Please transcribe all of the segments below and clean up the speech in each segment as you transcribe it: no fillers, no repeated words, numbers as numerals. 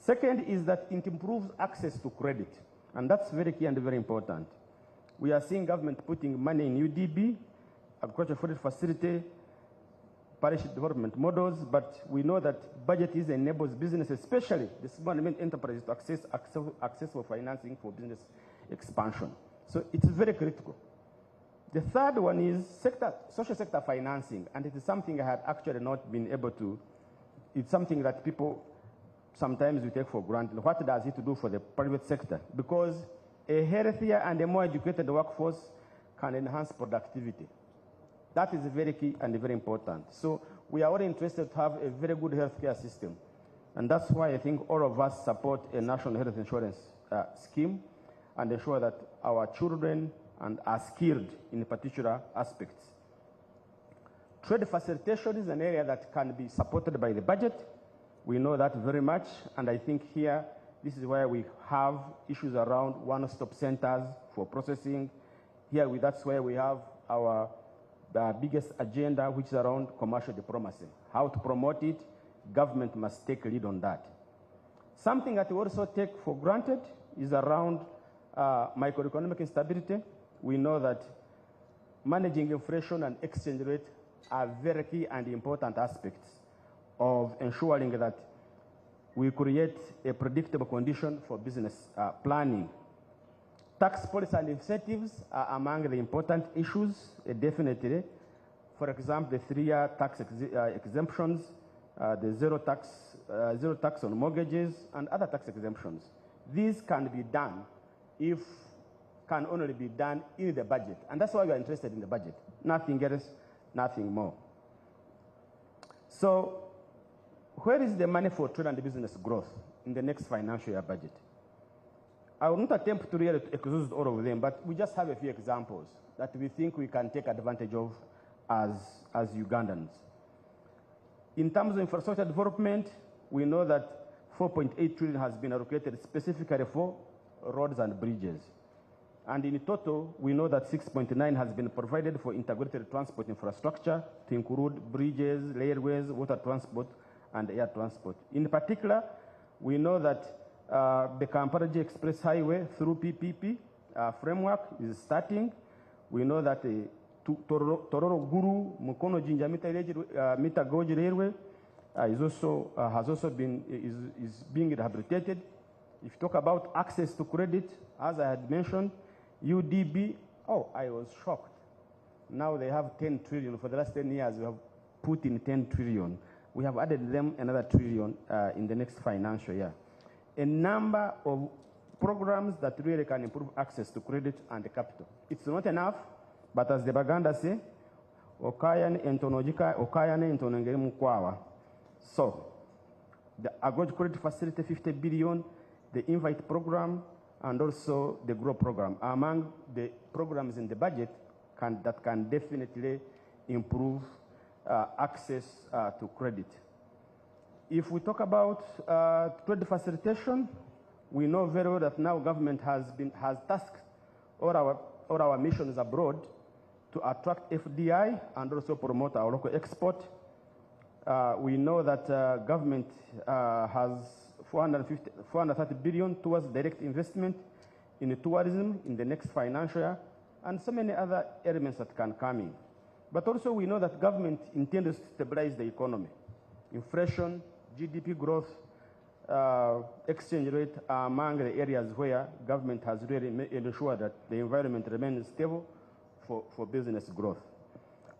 Second is that it improves access to credit, and that's very key and very important. We are seeing government putting money in UDB, Agricultural Food Facility, parish development models, but we know that budget is enables business, especially the small and medium enterprises, to access for financing for business expansion. So it's very critical. The third one is social sector financing, and it is something I had actually not been able to. It's something that people sometimes we take for granted. What does it do for the private sector? Because a healthier and a more educated workforce can enhance productivity. That is very key and very important. So we are all interested to have a very good healthcare system. And that's why I think all of us support a national health insurance scheme and ensure that our children are skilled in particular aspects. Trade facilitation is an area that can be supported by the budget. We know that very much, and I think here, this is where we have issues around one-stop centers for processing. Here, that's where we have our biggest agenda, which is around commercial diplomacy. How to promote it, government must take lead on that. Something that we also take for granted is around microeconomic instability. We know that managing inflation and exchange rate are very key and important aspects of ensuring that we create a predictable condition for business planning. Tax policy and incentives are among the important issues, definitely. For example, the 3-year tax exemptions, the zero tax on mortgages, and other tax exemptions. These can be done can only be done in the budget. And that's why we are interested in the budget. Nothing else, nothing more. So, where is the money for trade and business growth in the next financial year budget? I will not attempt to really exhaust all of them, but we just have a few examples that we think we can take advantage of as Ugandans. In terms of infrastructure development, we know that 4.8 trillion has been allocated specifically for roads and bridges. And in total, we know that 6.9 has been provided for integrated transport infrastructure to include bridges, railways, water transport, and air transport. In particular, we know that the Kampala Express Highway through PPP framework is starting. We know that the Tororo Guru Mukono Jinja Mita Goji Railway is being rehabilitated. If you talk about access to credit, as I had mentioned, UDB, I was shocked. Now they have 10 trillion. For the last 10 years, we have put in 10 trillion. We have added them another trillion in the next financial year. A number of programs that really can improve access to credit and capital. It's not enough, but as the Baganda say, Okayane entonojika, Okayane entonongere mukwawa. So, the Agricultural Credit Facility, 50 billion, the Invite program, and also the Grow program, among the programs in the budget that can definitely improve access to credit. If we talk about credit facilitation, we know very well that now government has tasked all our missions abroad to attract FDI and also promote our local export. We know that government has 430 billion towards direct investment in tourism in the next financial year, and so many other elements that can come in. But also we know that government intends to stabilize the economy. Inflation, GDP growth, exchange rate are among the areas where government has really ensured that the environment remains stable for business growth.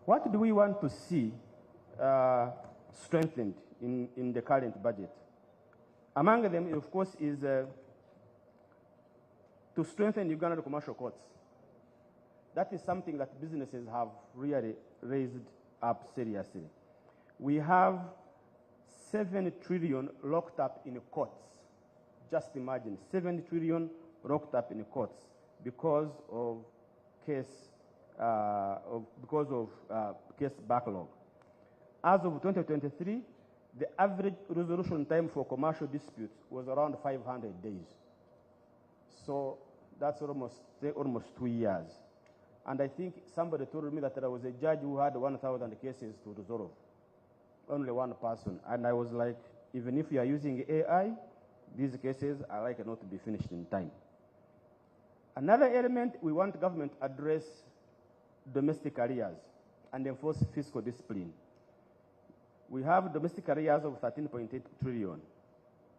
What do we want to see strengthened in the current budget? Among them, of course, is to strengthen Ugandan commercial courts. That is something that businesses have really raised up seriously. We have 7 trillion locked up in courts. Just imagine, 7 trillion locked up in courts because of case backlog. As of 2023, the average resolution time for commercial disputes was around 500 days. So that's almost 2 years. And I think somebody told me that there was a judge who had 1,000 cases to resolve. Only one person. And I was like, even if you are using AI, these cases are likely not to be finished in time. Another element, we want government to address domestic arrears and enforce fiscal discipline. We have domestic arrears of 13.8 trillion.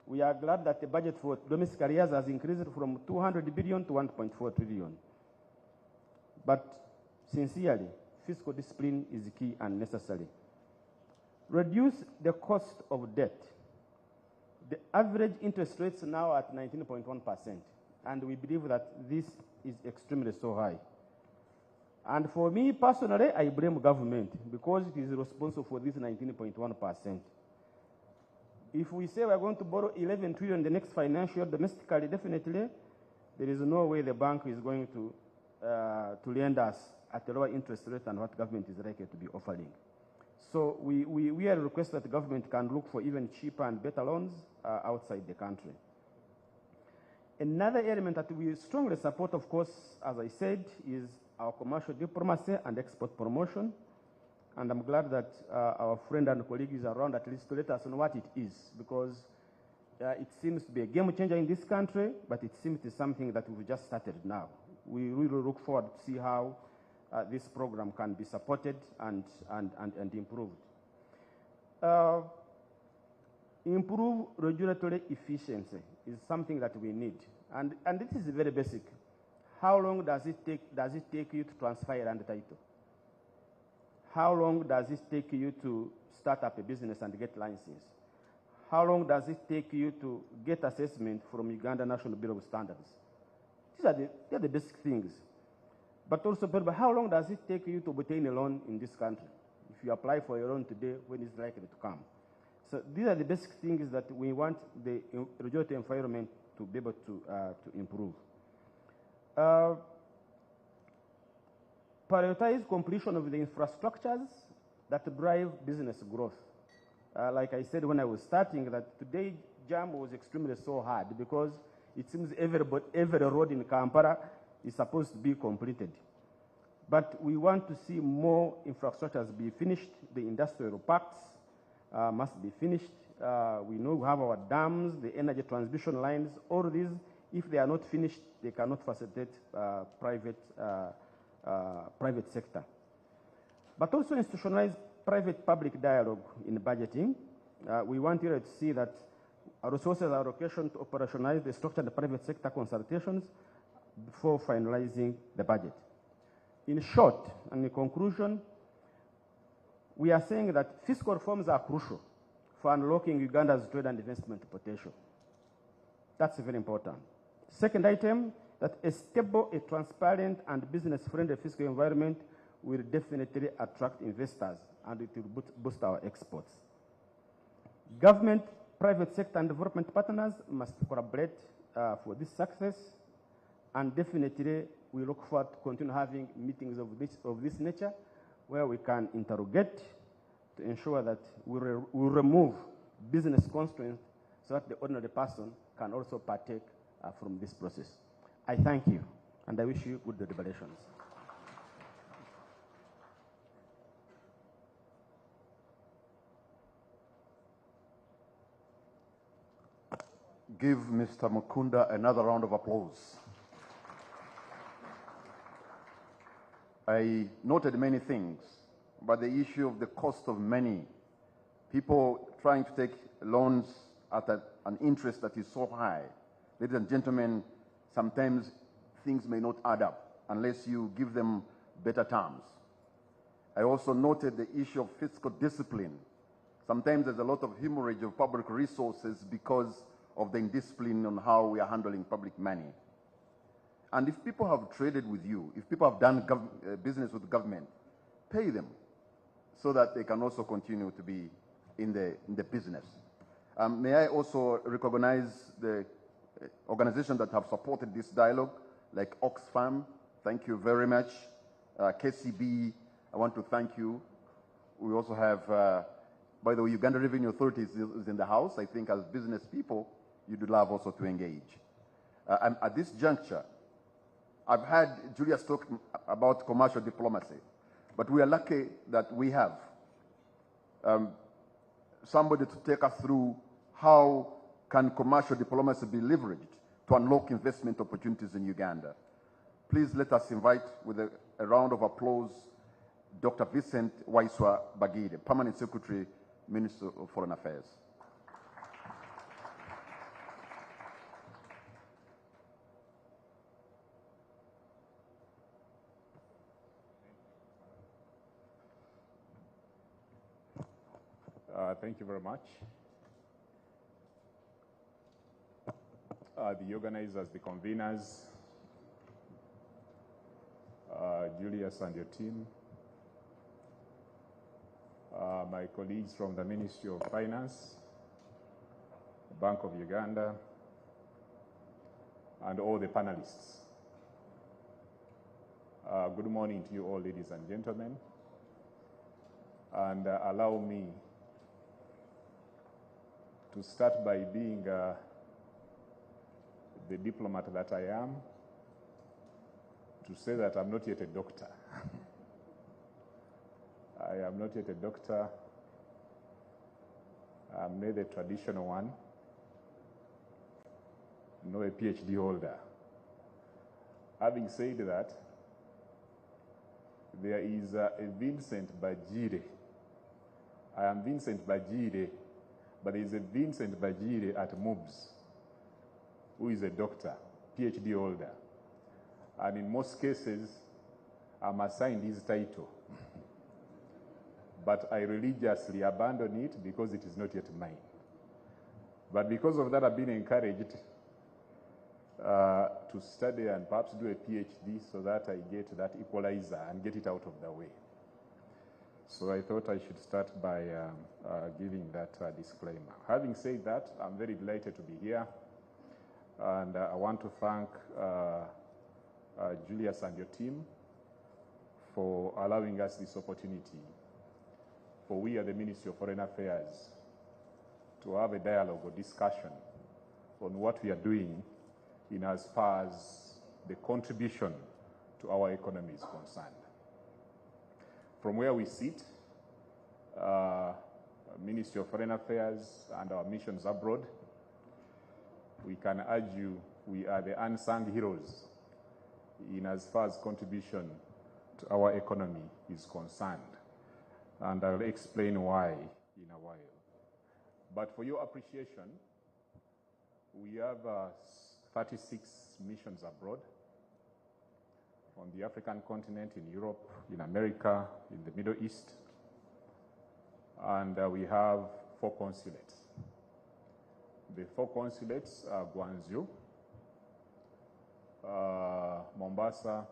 We are glad that the budget for domestic arrears has increased from 200 billion to 1.4 trillion. But sincerely, fiscal discipline is key and necessary. Reduce the cost of debt. The average interest rates now at 19.1%, and we believe that this is extremely so high. And for me personally, I blame government because it is responsible for this 19.1%. If we say we are going to borrow 11 trillion the next financial year domestically, definitely there is no way the bank is going to lend us at a lower interest rate than what government is likely to be offering. So we are requesting that the government can look for even cheaper and better loans outside the country. Another element that we strongly support, of course, as I said, is our commercial diplomacy and export promotion. And I'm glad that our friend and colleague is around at least to let us know what it is, because it seems to be a game changer in this country, but it seems to be something that we've just started now. We really look forward to see how this program can be supported and improved. Improve regulatory efficiency is something that we need. And this is very basic. How long does it take you to transfer a land title? How long does it take you to start up a business and get license? How long does it take you to get assessment from Uganda National Bureau of Standards? These are the basic things. But also, how long does it take you to obtain a loan in this country? If you apply for a loan today, when is it likely to come? So these are the basic things that we want the regulatory environment to be able to improve. Prioritize completion of the infrastructures that drive business growth. Like I said when I was starting, that today JAM was extremely so hard because it seems every road in Kampala is supposed to be completed. But we want to see more infrastructures be finished. The industrial parks must be finished. We know we have our dams, the energy transmission lines, all these, if they are not finished, they cannot facilitate private sector. But also institutionalize private-public dialogue in budgeting. We want you to see that resources allocation to operationalize the structured private sector consultations before finalizing the budget. In short, and in conclusion, we are saying that fiscal reforms are crucial for unlocking Uganda's trade and investment potential. That's very important. Second item, that a stable, a transparent, and business-friendly fiscal environment will definitely attract investors and it will boost our exports. Government, private sector, and development partners must collaborate for this success, and definitely we look forward to continue having meetings of this nature where we can interrogate to ensure that we remove business constraints so that the ordinary person can also partake from this process. I thank you, and I wish you good deliberations. Give Mr. Mukunda another round of applause. I noted many things, but the issue of the cost of money, people trying to take loans at an interest that is so high. Ladies and gentlemen, sometimes things may not add up unless you give them better terms. I also noted the issue of fiscal discipline. Sometimes there's a lot of hemorrhage of public resources because of the indiscipline on how we are handling public money. And if people have traded with you, if people have done business with the government, pay them so that they can also continue to be in the business. May I also recognize the organizations that have supported this dialogue, like Oxfam, thank you very much. KCB, I want to thank you. We also have, by the way, Uganda Revenue Authority is in the house. I think as business people, you'd love also to engage. At this juncture, I've had Julius talk about commercial diplomacy, but we are lucky that we have somebody to take us through how can commercial diplomacy be leveraged to unlock investment opportunities in Uganda? Please let us invite, with a round of applause, Dr. Vincent Waiswa Bagire, Permanent Secretary, Minister of Foreign Affairs. Thank you very much. The organizers, the conveners, Julius and your team, my colleagues from the Ministry of Finance, Bank of Uganda, and all the panelists. Good morning to you all, ladies and gentlemen. And allow me to start by being the diplomat that I am, to say that I'm not yet a doctor. I am not yet a doctor. I'm not the traditional one, nor a PhD holder. Having said that, there is a Vincent Bagire. I am Vincent Bagire, but there is a Vincent Bagire at MUBS, who is a doctor, PhD holder. And in most cases, I'm assigned his title. But I religiously abandon it because it is not yet mine. But because of that, I've been encouraged to study and perhaps do a PhD so that I get that equalizer and get it out of the way. So I thought I should start by giving that disclaimer. Having said that, I'm very delighted to be here. And I want to thank Julius and your team for allowing us this opportunity. For we at the Ministry of Foreign Affairs to have a dialogue or discussion on what we are doing in as far as the contribution to our economy is concerned. From where we sit, Ministry of Foreign Affairs and our missions abroad, we can argue we are the unsung heroes in as far as contribution to our economy is concerned. And I'll explain why in a while. But for your appreciation, we have 36 missions abroad on the African continent, in Europe, in America, in the Middle East. And we have 4 consulates. The 4 consulates are Guangzhou, Mombasa,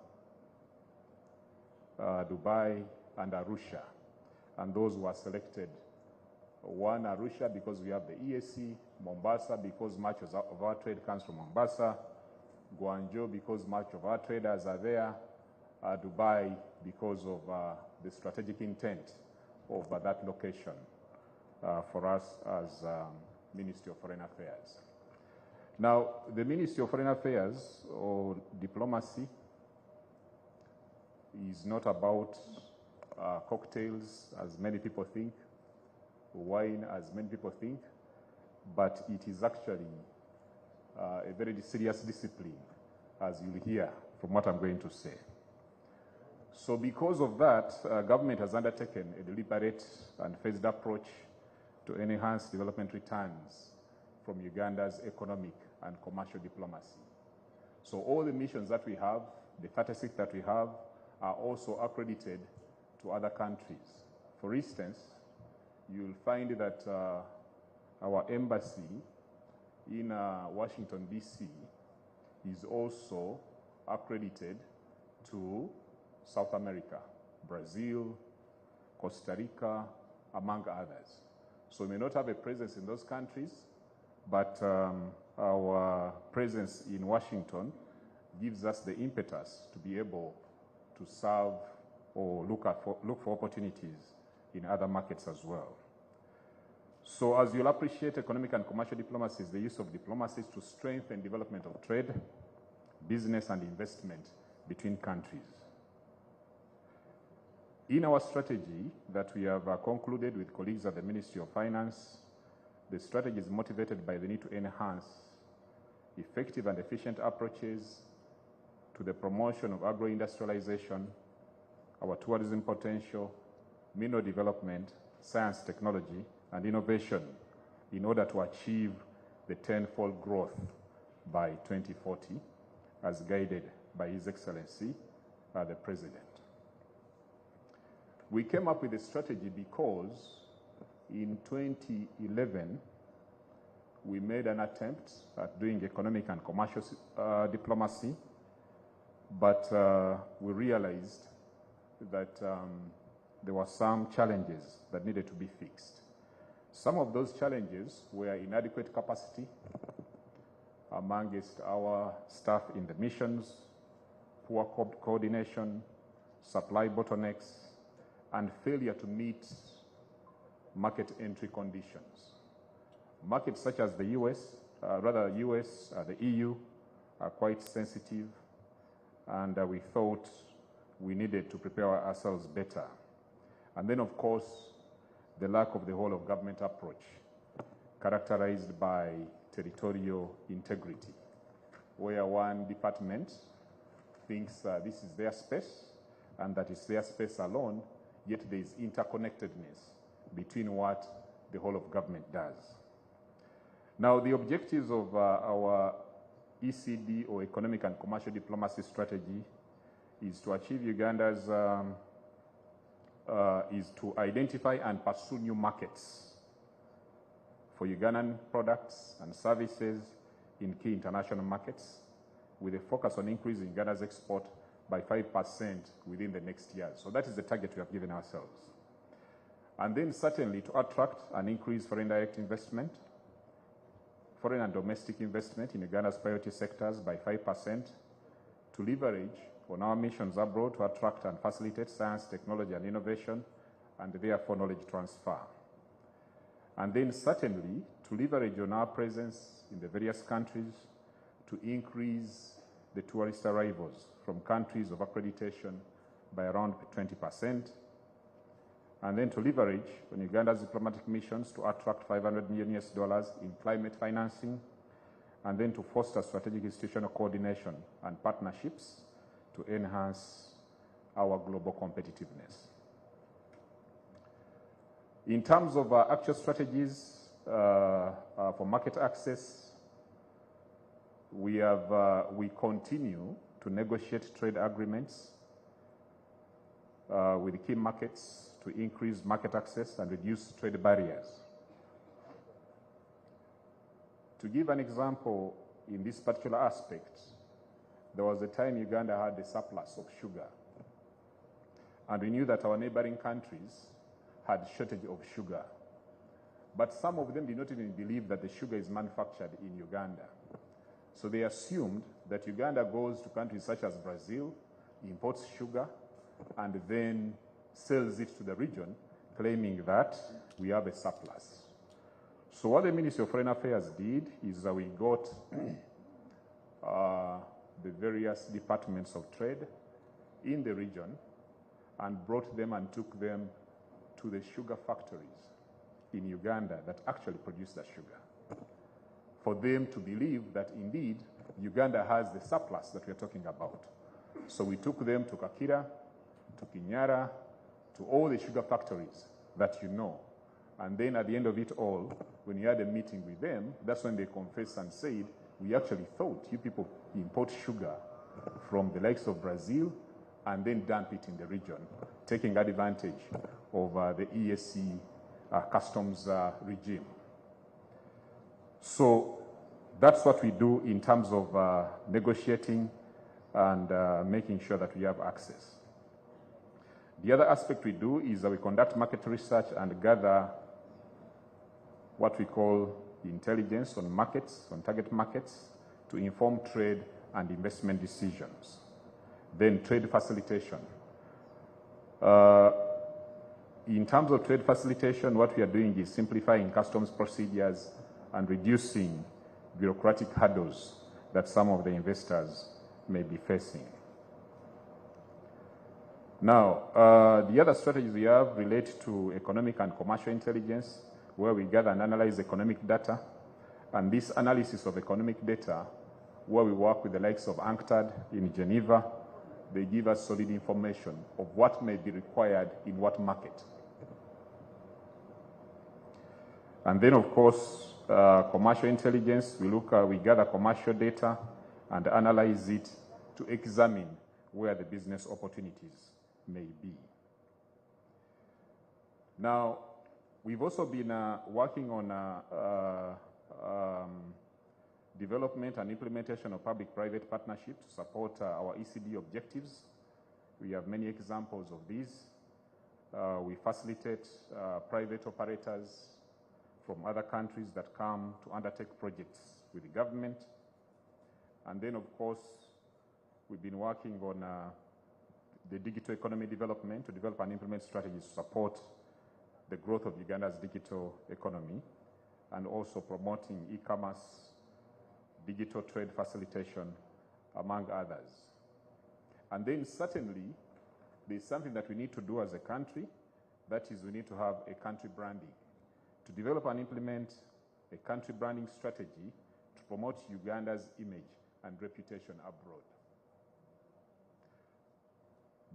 Dubai, and Arusha. And those were selected. One, Arusha, because we have the EAC, Mombasa, because much of our trade comes from Mombasa, Guangzhou, because much of our traders are there, Dubai, because of the strategic intent of that location for us as Ministry of Foreign Affairs. Now, the Ministry of Foreign Affairs, or diplomacy, is not about cocktails, as many people think, wine, as many people think, but it is actually a very serious discipline, as you'll hear from what I'm going to say. So because of that, government has undertaken a deliberate and phased approach to enhance development returns from Uganda's economic and commercial diplomacy. So all the missions that we have, the 36 that we have, are also accredited to other countries. For instance, you'll find that our embassy in Washington, D.C. is also accredited to South America, Brazil, Costa Rica, among others. So we may not have a presence in those countries, but our presence in Washington gives us the impetus to be able to serve or look for opportunities in other markets as well. So as you'll appreciate, economic and commercial diplomacy is the use of diplomacies to strengthen development of trade, business, and investment between countries. In our strategy that we have concluded with colleagues at the Ministry of Finance, The strategy is motivated by the need to enhance effective and efficient approaches to the promotion of agro-industrialization, our tourism potential, mineral development, science, technology, and innovation in order to achieve the tenfold growth by 2040, as guided by His Excellency, the President. We came up with a strategy because in 2011, we made an attempt at doing economic and commercial diplomacy, but we realized that there were some challenges that needed to be fixed. Some of those challenges were inadequate capacity amongst our staff in the missions, poor coordination, supply bottlenecks, and failure to meet market entry conditions. Markets such as the US, the EU, are quite sensitive, and we thought we needed to prepare ourselves better. And then, of course, the lack of the whole of government approach, characterized by territorial integrity, where one department thinks this is their space and that it's their space alone, yet there is interconnectedness between what the whole of government does. Now, the objectives of our ECD, or Economic and Commercial Diplomacy Strategy, is to achieve Uganda's, is to identify and pursue new markets for Ugandan products and services in key international markets, with a focus on increasing Uganda's export by 5% within the next year. So that is the target we have given ourselves. And then certainly to attract and increase foreign direct investment, foreign and domestic investment in Uganda's priority sectors by 5%, to leverage on our missions abroad to attract and facilitate science, technology, and innovation, and therefore knowledge transfer. And then certainly to leverage on our presence in the various countries to increase the tourist arrivals from countries of accreditation by around 20%, and then to leverage on Uganda's diplomatic missions to attract $500 million in climate financing, and then to foster strategic institutional coordination and partnerships to enhance our global competitiveness. In terms of actual strategies for market access, we continue to negotiate trade agreements with key markets to increase market access and reduce trade barriers. To give an example in this particular aspect, there was a time Uganda had a surplus of sugar, and we knew that our neighboring countries had shortage of sugar. But some of them did not even believe that the sugar is manufactured in Uganda. So they assumed that Uganda goes to countries such as Brazil, imports sugar, and then sells it to the region, claiming that we have a surplus. So what the Ministry of Foreign Affairs did is that we got the various departments of trade in the region and brought them and took them to the sugar factories in Uganda that actually produce the sugar, for them to believe that indeed Uganda has the surplus that we're talking about. So we took them to Kakira, to Kinyara, to all the sugar factories that you know. And then at the end of it all, when we had a meeting with them, that's when they confessed and said, we actually thought you people import sugar from the likes of Brazil and then dump it in the region, taking advantage of the EAC customs regime. So that's what we do in terms of negotiating and making sure that we have access. The other aspect we do is that we conduct market research and gather what we call intelligence on markets, on target markets, to inform trade and investment decisions. Then trade facilitation. In terms of trade facilitation, what we are doing is simplifying customs procedures and reducing bureaucratic hurdles that some of the investors may be facing. Now, the other strategies we have relate to economic and commercial intelligence, where we gather and analyze economic data. And this analysis of economic data, where we work with the likes of UNCTAD in Geneva, they give us solid information of what may be required in what market. And then, of course, commercial intelligence, we gather commercial data and analyze it to examine where the business opportunities may be. Now, we've also been working on development and implementation of public-private partnerships to support our ECD objectives. We have many examples of these. We facilitate private operators from other countries that come to undertake projects with the government. And then, of course, we've been working on the digital economy development to develop and implement strategies to support the growth of Uganda's digital economy, and also promoting e-commerce, digital trade facilitation, among others. And then certainly, there's something that we need to do as a country, that is, we need to have a country branding. To develop and implement a country branding strategy to promote Uganda's image and reputation abroad.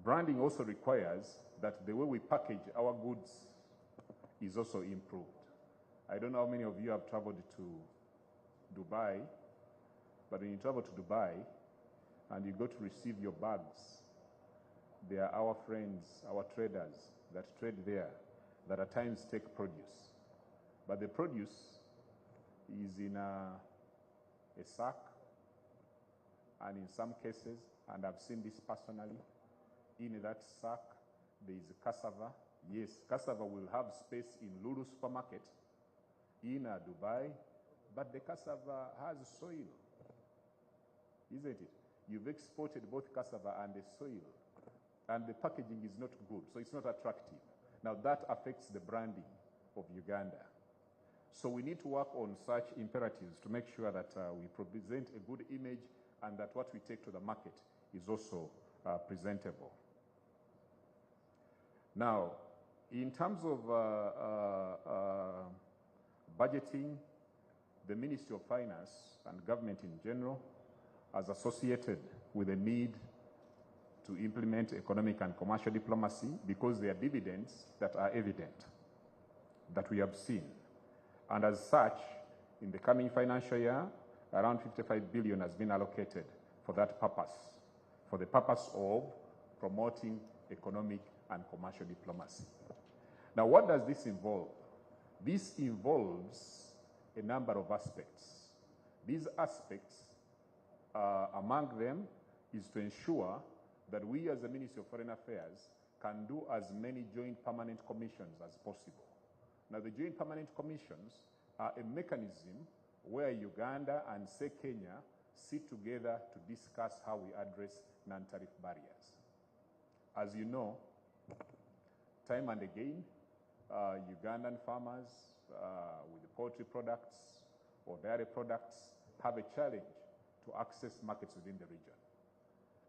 Branding also requires that the way we package our goods is also improved. I don't know how many of you have traveled to Dubai, but when you travel to Dubai and you go to receive your bags, they are our friends, our traders that trade there, that at times take produce. But the produce is in a sack, and in some cases, and I've seen this personally, in that sack there is cassava. Yes, cassava will have space in Lulu supermarket in Dubai, but the cassava has soil, isn't it? You've exported both cassava and the soil, and the packaging is not good, so it's not attractive. Now that affects the branding of Uganda. So we need to work on such imperatives to make sure that we present a good image and that what we take to the market is also presentable. Now, in terms of budgeting, the Ministry of Finance and government in general has associated with the need to implement economic and commercial diplomacy because there are dividends that are evident, that we have seen. And as such, in the coming financial year, around 55 billion has been allocated for that purpose, for the purpose of promoting economic and commercial diplomacy. Now, what does this involve? This involves a number of aspects. These aspects, among them, is to ensure that we as the Ministry of Foreign Affairs can do as many joint permanent commissions as possible. Now, the joint permanent commissions are a mechanism where Uganda and, say, Kenya sit together to discuss how we address non-tariff barriers. As you know, time and again, Ugandan farmers with poultry products or dairy products have a challenge to access markets within the region.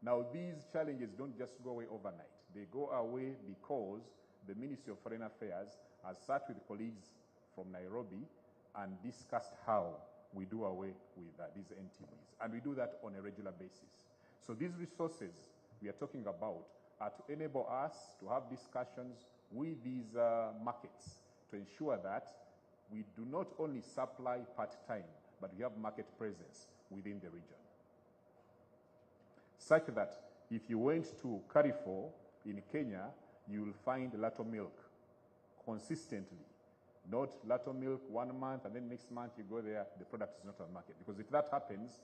Now, these challenges don't just go away overnight. They go away because the Ministry of Foreign Affairs has sat with colleagues from Nairobi and discussed how we do away with these NTBs. And we do that on a regular basis. So these resources we are talking about are to enable us to have discussions with these markets to ensure that we do not only supply part-time, but we have market presence within the region. Such that if you went to Carrefour in Kenya, you will find Lato milk consistently. Not Lato milk 1 month and then next month you go there, the product is not on the market. Because if that happens,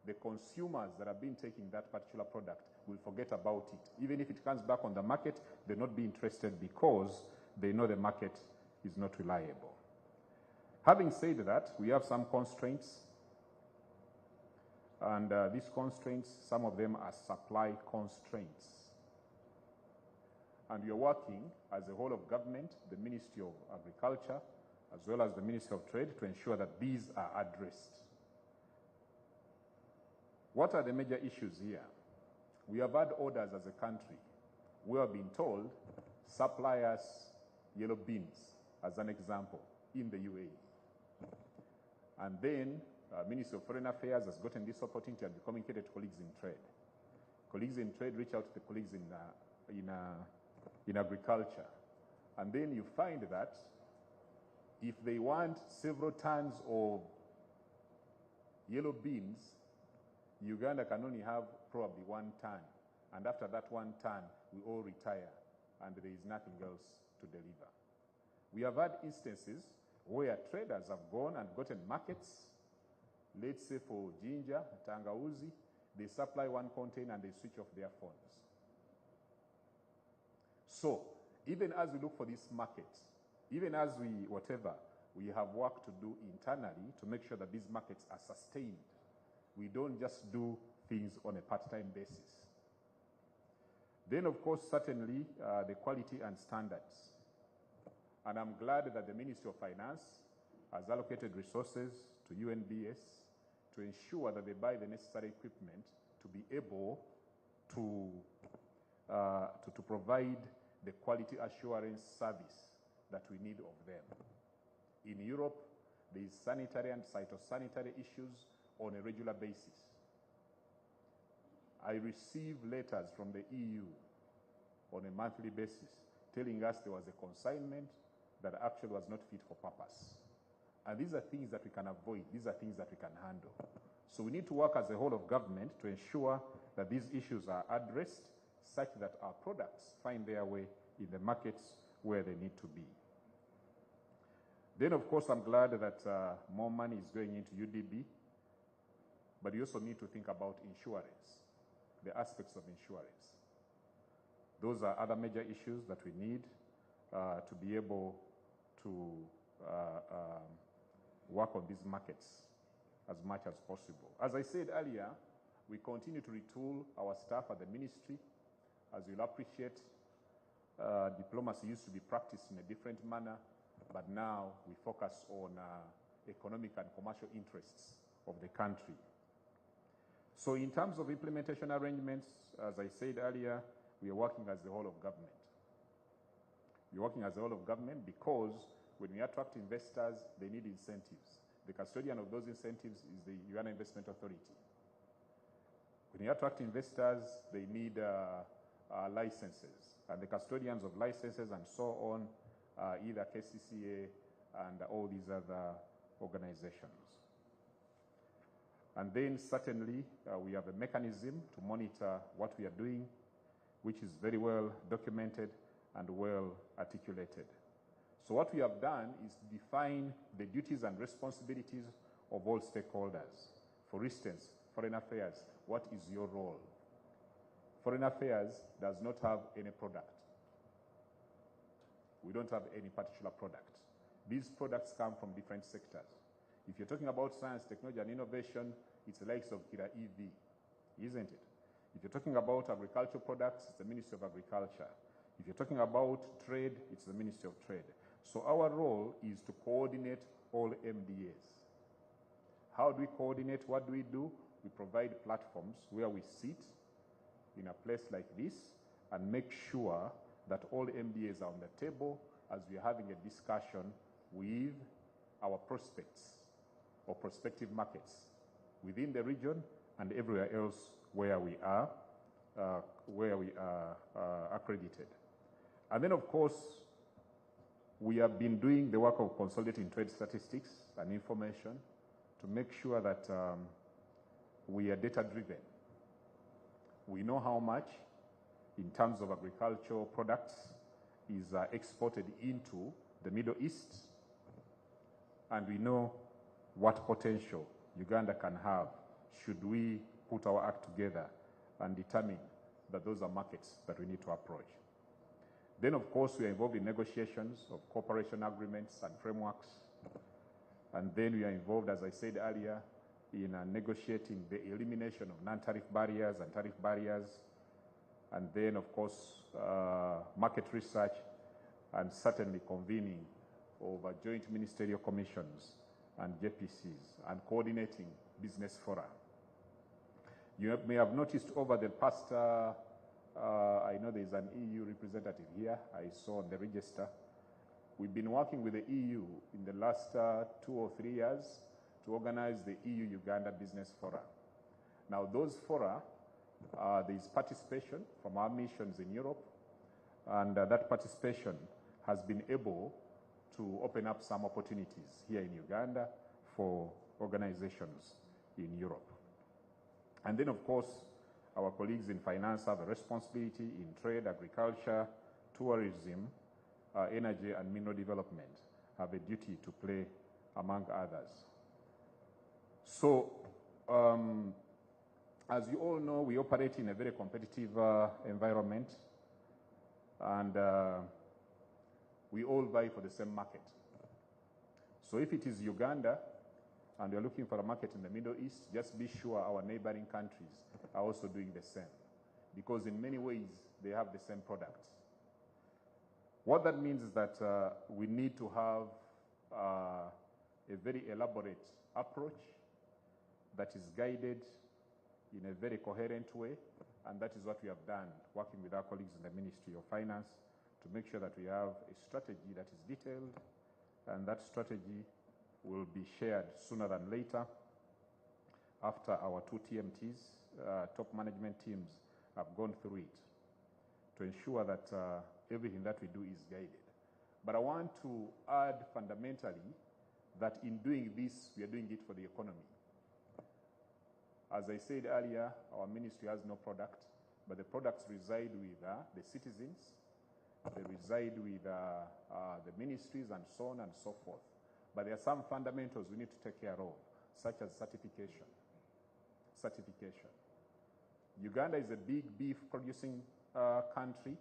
the consumers that have been taking that particular product will forget about it. Even if it comes back on the market, they'll not be interested because they know the market is not reliable. Having said that, we have some constraints. And these constraints, some of them are supply constraints. And we are working as a whole of government, the Ministry of Agriculture, as well as the Ministry of Trade, to ensure that these are addressed. What are the major issues here? We have had orders as a country. We have been told, supply us yellow beans, as an example. in the UAE. And then Ministry of Foreign Affairs has gotten this opportunity and communicated to colleagues in trade. Colleagues in trade reach out to the colleagues in agriculture. And then you find that if they want several tons of yellow beans, Uganda can only have probably 1 ton. And after that 1 ton, we all retire and there is nothing else to deliver. We have had instances where traders have gone and gotten markets, let's say for ginger, tangauzi, they supply 1 container and they switch off their phones. So, even as we look for these markets, even as we have work to do internally to make sure that these markets are sustained. We don't just do things on a part-time basis. Then, of course, certainly the quality and standards. And I'm glad that the Ministry of Finance has allocated resources to UNBS to ensure that they buy the necessary equipment to be able to provide the quality assurance service that we need of them. In Europe, there is sanitary and phytosanitary issues on a regular basis. I receive letters from the EU on a monthly basis telling us there was a consignment that actually was not fit for purpose. And these are things that we can avoid. These are things that we can handle. So we need to work as a whole of government to ensure that these issues are addressed such that our products find their way in the markets where they need to be. Then, of course, I'm glad that more money is going into UDB, but you also need to think about insurance, the aspects of insurance. Those are other major issues that we need to be able to work on these markets as much as possible. As I said earlier, we continue to retool our staff at the ministry. As you'll appreciate, diplomacy used to be practiced in a different manner, but now we focus on economic and commercial interests of the country. So in terms of implementation arrangements, as I said earlier, we are working as the whole of government. We're working as the whole of government because when we attract investors, they need incentives. The custodian of those incentives is the Uganda Investment Authority. When you attract investors, they need licenses. And the custodians of licenses and so on are either KCCA and all these other organizations. And then certainly we have a mechanism to monitor what we are doing, which is very well documented and well articulated. So what we have done is define the duties and responsibilities of all stakeholders. For instance, Foreign Affairs, what is your role? Foreign Affairs does not have any product. We don't have any particular product. These products come from different sectors. If you're talking about science, technology, and innovation, it's the likes of Kira EV, isn't it? If you're talking about agricultural products, it's the Ministry of Agriculture. If you're talking about trade, it's the Ministry of Trade. So our role is to coordinate all MDAs. How do we coordinate? What do? We provide platforms where we sit in a place like this and make sure that all MDAs are on the table as we're having a discussion with our prospects or prospective markets within the region and everywhere else where we are accredited. And then, of course, we have been doing the work of consolidating trade statistics and information to make sure that we are data-driven. We know how much, in terms of agricultural products, is exported into the Middle East, and we know what potential Uganda can have should we put our act together and determine that those are markets that we need to approach. Then, of course, we are involved in negotiations of cooperation agreements and frameworks. And then we are involved, as I said earlier, in negotiating the elimination of non-tariff barriers and tariff barriers. And then, of course, market research and certainly convening of joint ministerial commissions and JPCs and coordinating business fora. You may have noticed over the past, I know there's an EU representative here, I saw on the register. We've been working with the EU in the last 2 or 3 years to organize the EU-Uganda Business Fora. Now, those fora, there is participation from our missions in Europe, and that participation has been able to open up some opportunities here in Uganda for organizations in Europe. And then, of course, our colleagues in finance have a responsibility in trade, agriculture, tourism, energy and mineral development, have a duty to play among others. So, as you all know, we operate in a very competitive environment, and we all vie for the same market. So if it is Uganda and you're looking for a market in the Middle East, just be sure our neighboring countries are also doing the same, because in many ways they have the same products. What that means is that we need to have a very elaborate approach that is guided in a very coherent way, and that is what we have done, working with our colleagues in the Ministry of Finance to make sure that we have a strategy that is detailed, and that strategy will be shared sooner than later after our 2 TMTs, top management teams, have gone through it to ensure that everything that we do is guided. But I want to add fundamentally that in doing this, we are doing it for the economy. As I said earlier, our ministry has no product, but the products reside with the citizens, they reside with the ministries and so on and so forth. But there are some fundamentals we need to take care of, such as certification. Certification. Uganda is a big beef producing country,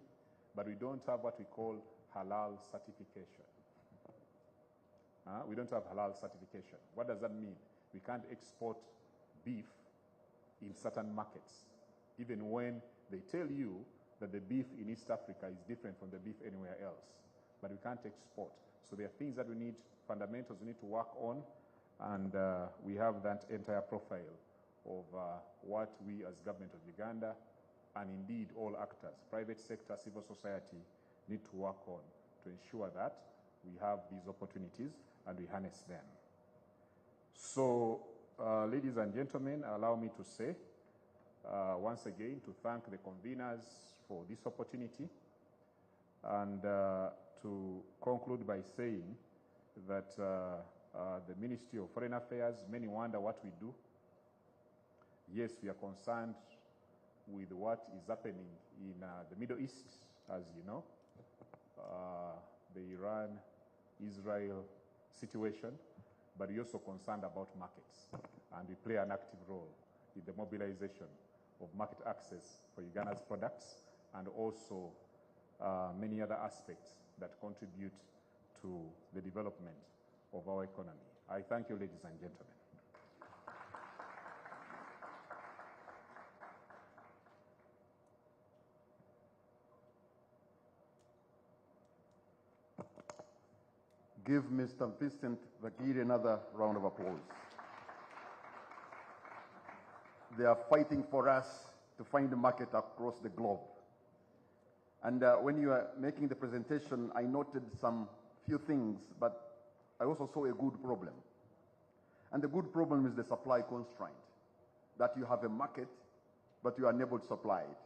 but we don't have what we call halal certification. We don't have halal certification. What does that mean? We can't export beef in certain markets, even when they tell you that the beef in East Africa is different from the beef anywhere else. But we can't export. So there are things that we need, fundamentals we need to work on, and we have that entire profile of what we as government of Uganda, and indeed all actors, private sector, civil society, need to work on to ensure that we have these opportunities and we harness them. So, ladies and gentlemen, allow me to say, once again, to thank the conveners for this opportunity, and to conclude by saying that the Ministry of Foreign Affairs, many wonder what we do. Yes, we are concerned with what is happening in the Middle East, as you know, the Iran-Israel situation, but we're also concerned about markets, and we play an active role in the mobilization of market access for Uganda's products, and also many other aspects that contribute to the development of our economy. I thank you, ladies and gentlemen. Give Mr. Vincent Vakiri another round of applause. They are fighting for us to find the market across the globe. And when you are making the presentation, I noted some few things, but I also saw a good problem. And the good problem is the supply constraint, that you have a market, but you are unable to supply it.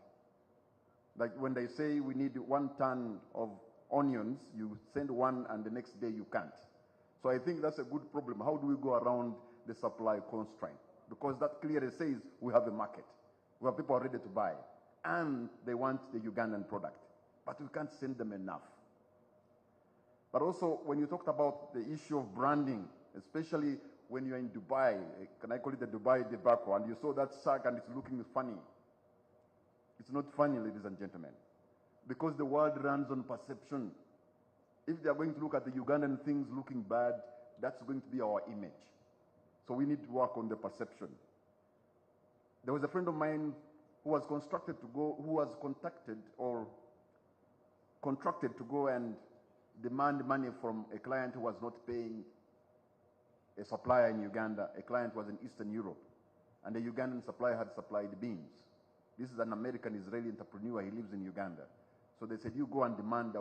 Like when they say we need 1 ton of onions, you send 1 and the next day you can't. So I think that's a good problem. How do we go around the supply constraint? Because that clearly says we have a market. We have people ready to buy, and they want the Ugandan product, but we can't send them enough. But also, when you talked about the issue of branding, especially when you're in Dubai, can I call it the Dubai debacle, and you saw that sack and it's looking funny. It's not funny, ladies and gentlemen, because the world runs on perception. If they are going to look at the Ugandan things looking bad, that's going to be our image. So we need to work on the perception. There was a friend of mine who was contacted or contracted to go and demand money from a client who was not paying a supplier in Uganda. A client was in Eastern Europe, and the Ugandan supplier had supplied beans. This is an American-Israeli entrepreneur. He lives in Uganda. So they said, you go and demand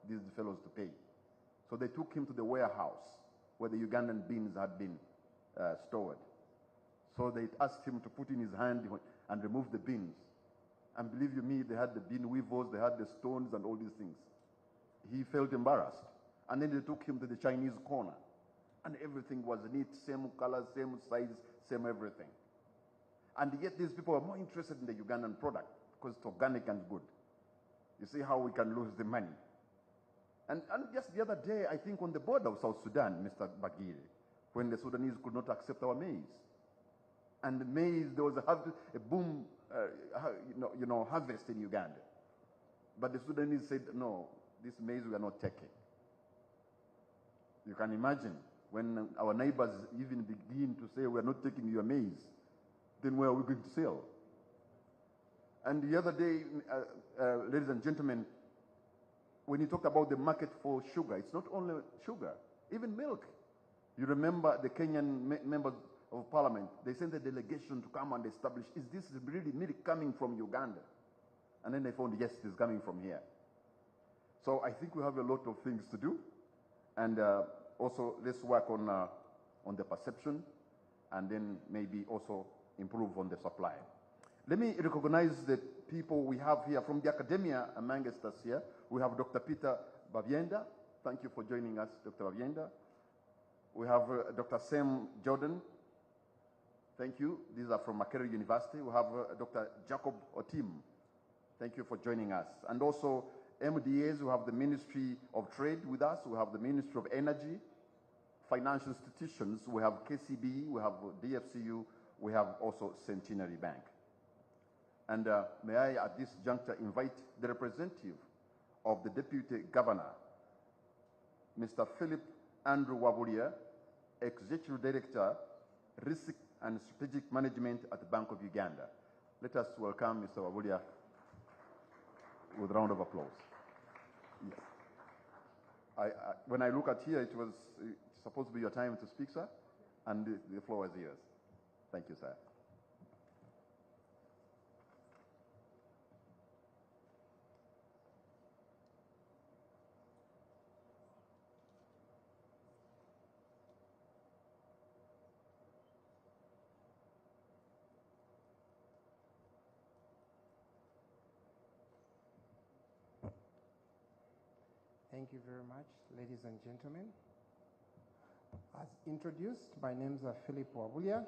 these fellows to pay. So they took him to the warehouse where the Ugandan beans had been stored. So they asked him to put in his hand and remove the beans. And believe you me, they had the bean weevils, they had the stones and all these things. He felt embarrassed. And then they took him to the Chinese corner. And everything was neat, same color, same size, same everything. And yet these people are more interested in the Ugandan product because it's organic and good. You see how we can lose the money. And just the other day, I think on the border of South Sudan, Mr. Bagire, when the Sudanese could not accept our maize. And the maize, there was a boom, harvest in Uganda. But the Sudanese said, no, this maize we are not taking. You can imagine when our neighbors even begin to say, we are not taking your maize, then where are we going to sell? And the other day, ladies and gentlemen, when you talked about the market for sugar, it's not only sugar, even milk. You remember the Kenyan members of parliament, they sent a delegation to come and establish, is this really milk coming from Uganda? And then they found, yes, it is coming from here. So I think we have a lot of things to do. And also, let's work on the perception and then maybe also improve on the supply. Let me recognize the people we have here from the academia amongst us here. We have Dr. Peter Babyenda. Thank you for joining us, Dr. Babyenda. We have Dr. Sam Jordan. Thank you. These are from Makerere University. We have Dr. Jacob Otim. Thank you for joining us. And also MDAs, we have the Ministry of Trade with us. We have the Ministry of Energy. Financial institutions, we have KCB, we have DFCU, we have also Centenary Bank. And may I, at this juncture, invite the representative of the Deputy Governor, Mr. Philip Andrew Wabulia, Executive Director, Risk and Strategic Management at the Bank of Uganda. Let us welcome Mr. Wabulia with a round of applause. Yes. When I look at here, it's supposed to be your time to speak, sir, and the floor is yours. Thank you, sir. Thank you very much, ladies and gentlemen. As introduced, my name is Philip Wabulia.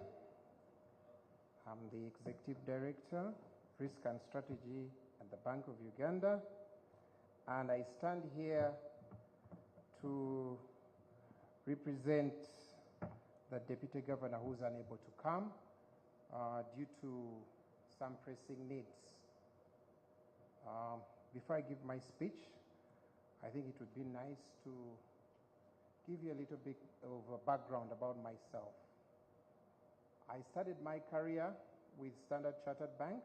I'm the Executive Director, Risk and Strategy at the Bank of Uganda. And I stand here to represent the Deputy Governor who's unable to come due to some pressing needs. Before I give my speech, I think it would be nice to give you a little bit of a background about myself. I started my career with Standard Chartered Bank,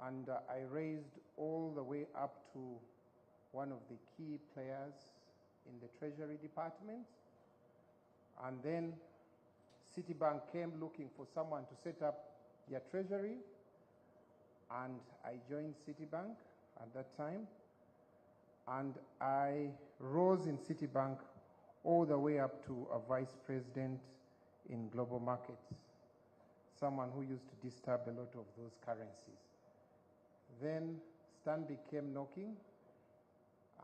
and I raised all the way up to one of the key players in the Treasury Department. And then Citibank came looking for someone to set up their treasury, and I joined Citibank at that time. And I rose in Citibank all the way up to a vice president in global markets, someone who used to disturb a lot of those currencies. Then Stanbic came knocking,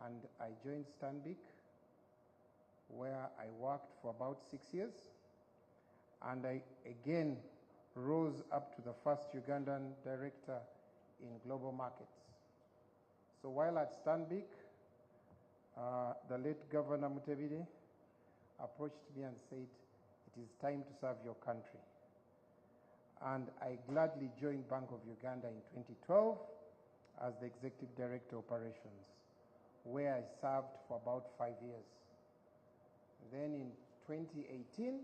and I joined Stanbic, where I worked for about 6 years. And I again rose up to the first Ugandan director in global markets. So while at Stanbic, the late Governor Mutebile approached me and said, it is time to serve your country. And I gladly joined Bank of Uganda in 2012 as the Executive Director Operations, where I served for about 5 years. Then in 2018,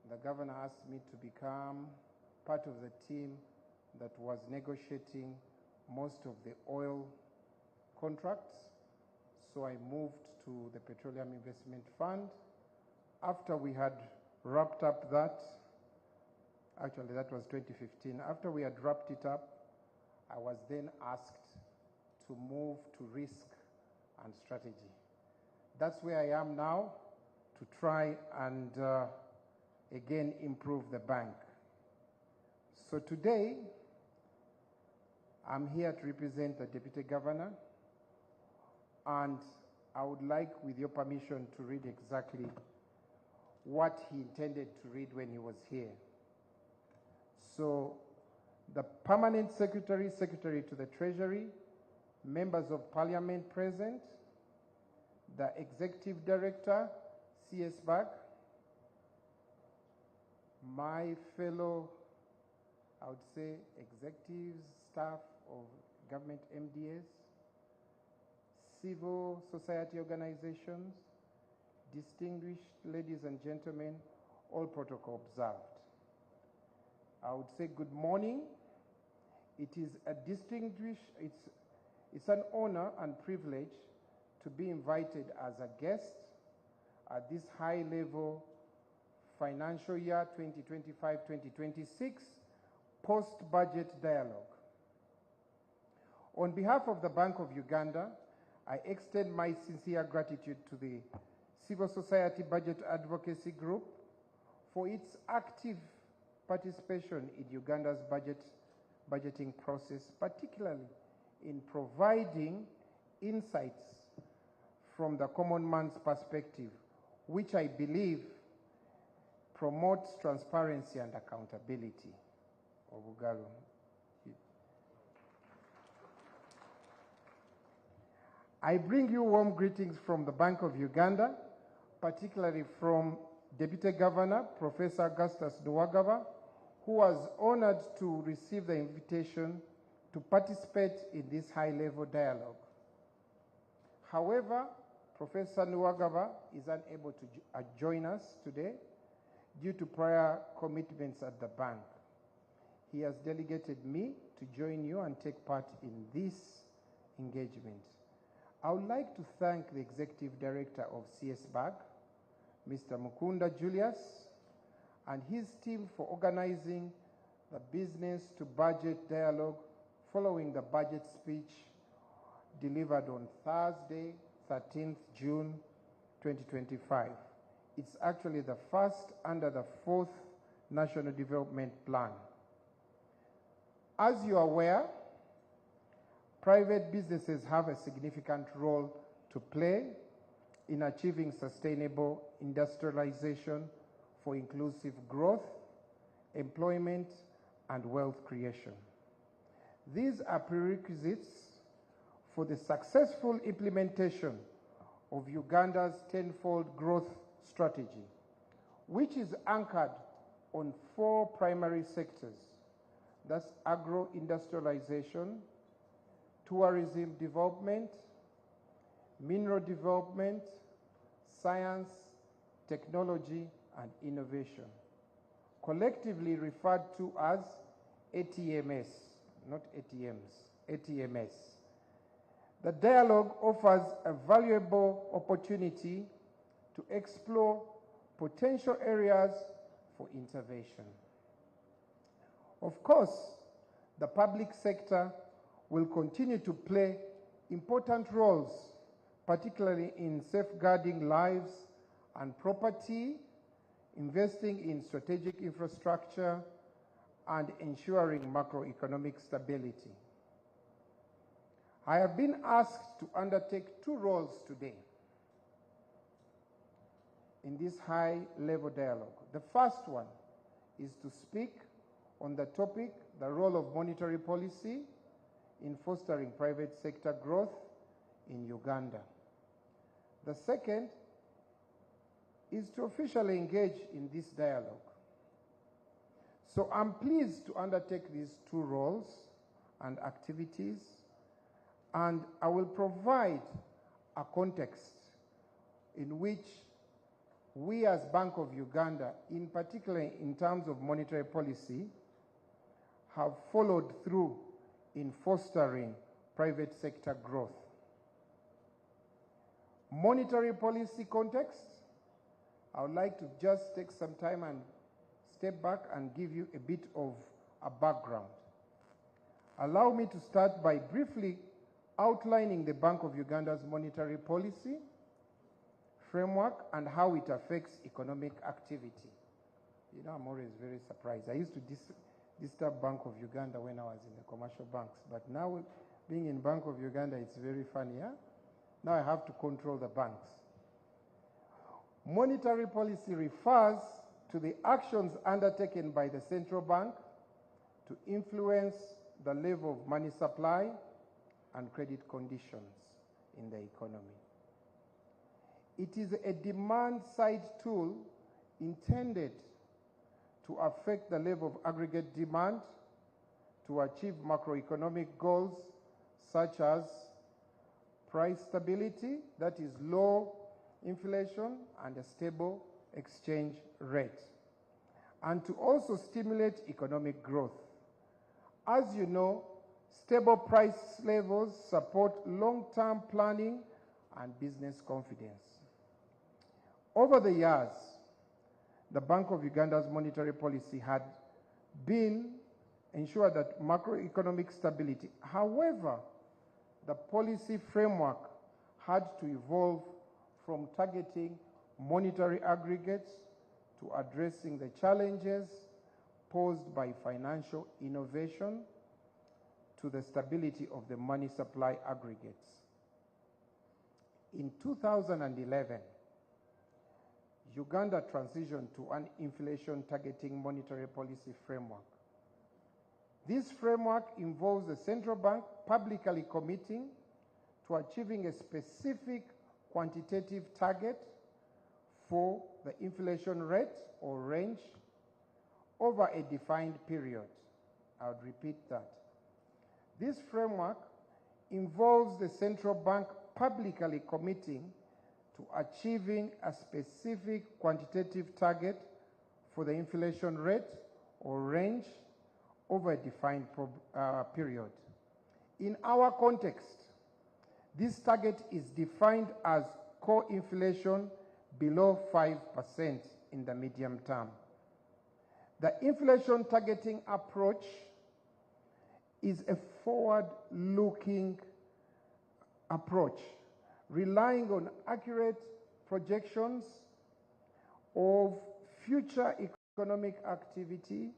the Governor asked me to become part of the team that was negotiating most of the oil contracts. So I moved to the Petroleum Investment Fund. After we had wrapped up that, actually that was 2015, after we had wrapped it up, I was then asked to move to risk and strategy. That's where I am now, to try and again improve the bank. So today, I'm here to represent the Deputy Governor, and I would like, with your permission, to read exactly what he intended to read when he was here. So, the Permanent Secretary, Secretary to the Treasury, Members of Parliament present, the Executive Director, CS-BAG, my fellow, I would say, executives, staff of government MDAs, civil society organizations, distinguished ladies and gentlemen, all protocol observed. I would say good morning. It is a it's an honor and privilege to be invited as a guest at this high-level financial year 2025-2026 post-budget dialogue. On behalf of the Bank of Uganda, I extend my sincere gratitude to the Civil Society Budget Advocacy Group for its active participation in Uganda's budgeting process, particularly in providing insights from the common man's perspective, which I believe promotes transparency and accountability. Obugalu. I bring you warm greetings from the Bank of Uganda, particularly from Deputy Governor, Professor Augustus Nuwagaba, who was honored to receive the invitation to participate in this high-level dialogue. However, Professor Nuwagaba is unable to join us today due to prior commitments at the bank. He has delegated me to join you and take part in this engagement. I would like to thank the Executive Director of CS-BAG, Mr. Mukunda Julius, and his team for organizing the business to budget dialogue following the budget speech delivered on Thursday, 13th June 2025. It's actually the first under the 4th National Development Plan. As you are aware, private businesses have a significant role to play in achieving sustainable industrialization for inclusive growth, employment, and wealth creation. These are prerequisites for the successful implementation of Uganda's tenfold growth strategy, which is anchored on 4 primary sectors. That's agro-industrialization, tourism development, mineral development, science, technology, and innovation, collectively referred to as ATMS, not ATMs, ATMS. The dialogue offers a valuable opportunity to explore potential areas for intervention. Of course, the public sector will continue to play important roles, particularly in safeguarding lives and property, investing in strategic infrastructure, and ensuring macroeconomic stability. I have been asked to undertake 2 roles today in this high-level dialogue. The first one is to speak on the topic, the role of monetary policy in fostering private sector growth in Uganda. The second is to officially engage in this dialogue. So I'm pleased to undertake these 2 roles and activities, and I will provide a context in which we as Bank of Uganda, in particular in terms of monetary policy, have followed through in fostering private sector growth. Monetary policy context, I would like to just take some time and step back and give you a bit of a background. Allow me to start by briefly outlining the Bank of Uganda's monetary policy framework and how it affects economic activity. You know, I'm always very surprised. I used to disturb Bank of Uganda when I was in the commercial banks, but now being in Bank of Uganda, it's very funny. Huh? Now I have to control the banks. Monetary policy refers to the actions undertaken by the central bank to influence the level of money supply and credit conditions in the economy. It is a demand-side tool intended to affect the level of aggregate demand to achieve macroeconomic goals such as price stability, that is low inflation and a stable exchange rate, and to also stimulate economic growth. As you know, stable price levels support long-term planning and business confidence. Over the years, the Bank of Uganda's monetary policy had been ensured that macroeconomic stability. However, the policy framework had to evolve from targeting monetary aggregates to addressing the challenges posed by financial innovation to the stability of the money supply aggregates. In 2011, Uganda transitioned to an inflation targeting monetary policy framework. This framework involves the central bank publicly committing to achieving a specific quantitative target for the inflation rate or range over a defined period. I would repeat that. This framework involves the central bank publicly committing to achieving a specific quantitative target for the inflation rate or range over a defined period. In our context, this target is defined as core inflation below 5% in the medium term. The inflation targeting approach is a forward-looking approach, relying on accurate projections of future economic activity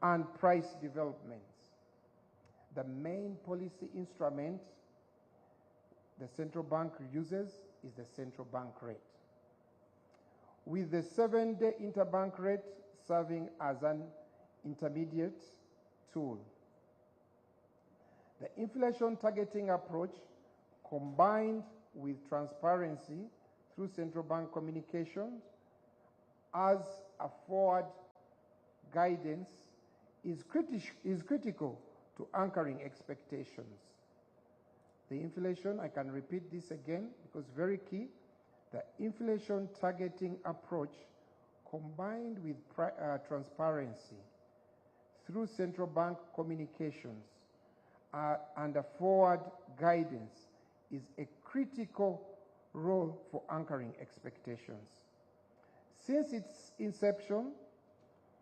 and price developments. The main policy instrument the central bank uses is the central bank rate, with the 7-day interbank rate serving as an intermediate tool. The inflation targeting approach, combined with transparency through central bank communications as a forward guidance, is critical to anchoring expectations. The inflation, I can repeat this again because very key, the inflation targeting approach combined with transparency through central bank communications and a forward guidance is a critical role for anchoring expectations. Since its inception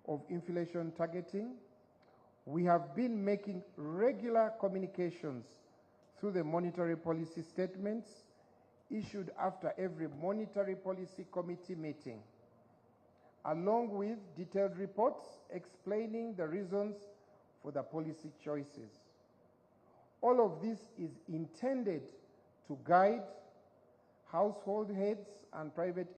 of inflation targeting, we have been making regular communications through the monetary policy statements issued after every monetary policy committee meeting, along with detailed reports explaining the reasons for the policy choices. All of this is intended to guide household heads and private